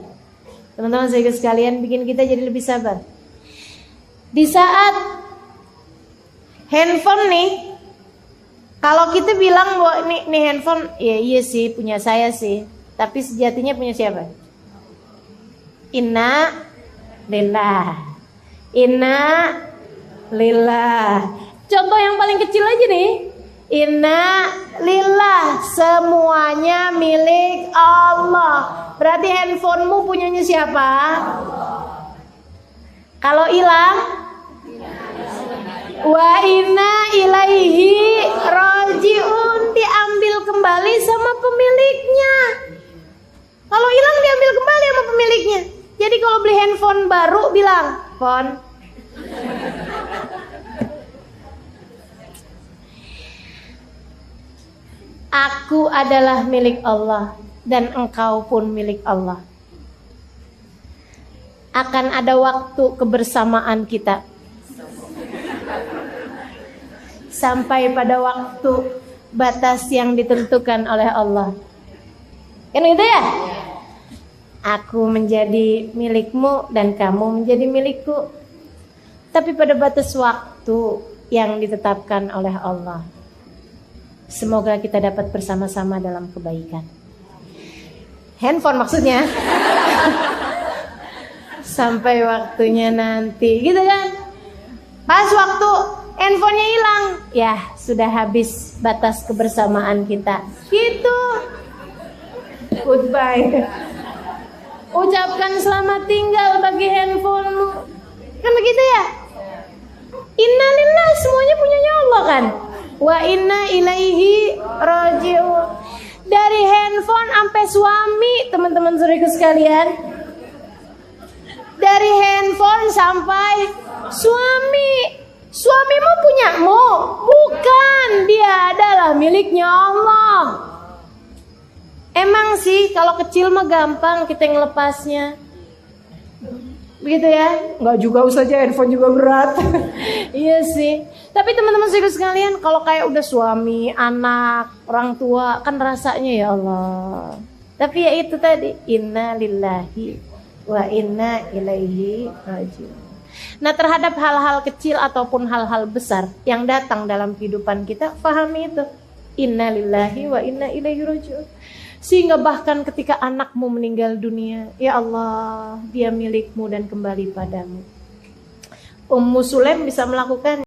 Teman-teman saya sekalian, bikin kita jadi lebih sabar. Di saat handphone nih, kalau kita bilang bahwa ini handphone, ya iya sih punya saya sih, tapi sejatinya punya siapa? Inna lillah. Inna lillah. Contoh yang paling kecil aja nih. Inna lillah, semuanya milik Allah. Berarti handphonemu punyanya siapa? Kalau hilang, wa inna ilaihi rajiun, diambil kembali sama pemiliknya. Kalau hilang diambil kembali sama pemiliknya. Jadi kalau beli handphone baru bilang, "Phone, aku adalah milik Allah dan engkau pun milik Allah. Akan ada waktu kebersamaan kita sampai pada waktu batas yang ditentukan oleh Allah." Kan gitu ya? Aku menjadi milikmu dan kamu menjadi milikku. Tapi pada batas waktu yang ditetapkan oleh Allah. Semoga kita dapat bersama-sama dalam kebaikan. Handphone maksudnya. Sampai waktunya nanti, gitu kan? Pas waktu handphonenya hilang, ya sudah habis batas kebersamaan kita. Gitu. Goodbye. Ucapkan selamat tinggal bagi handphonemu. Kan begitu ya? Inna lillah, semuanya punyanya Allah kan? Wa inna ilaihi rajiun. Dari handphone sampai suami, teman-teman saudaraku sekalian. Dari handphone sampai suami. Suamimu punyamu? Bukan, dia adalah miliknya Allah. Emang sih kalau kecil mah gampang kita ngelepasnya. Begitu ya? Nggak juga usah aja, handphone juga berat. Iya sih. Tapi teman-teman sekalian, kalau kayak udah suami, anak, orang tua, kan rasanya ya Allah. Tapi ya itu tadi, inna lillahi wa inna ilaihi rajiun. Nah, terhadap hal-hal kecil ataupun hal-hal besar yang datang dalam kehidupan kita, pahami itu. Inna lillahi wa inna ilaihi rajiun. Sehingga bahkan ketika anakmu meninggal dunia, ya Allah, dia milikmu dan kembali padamu. Ummu Sulaim bisa melakukan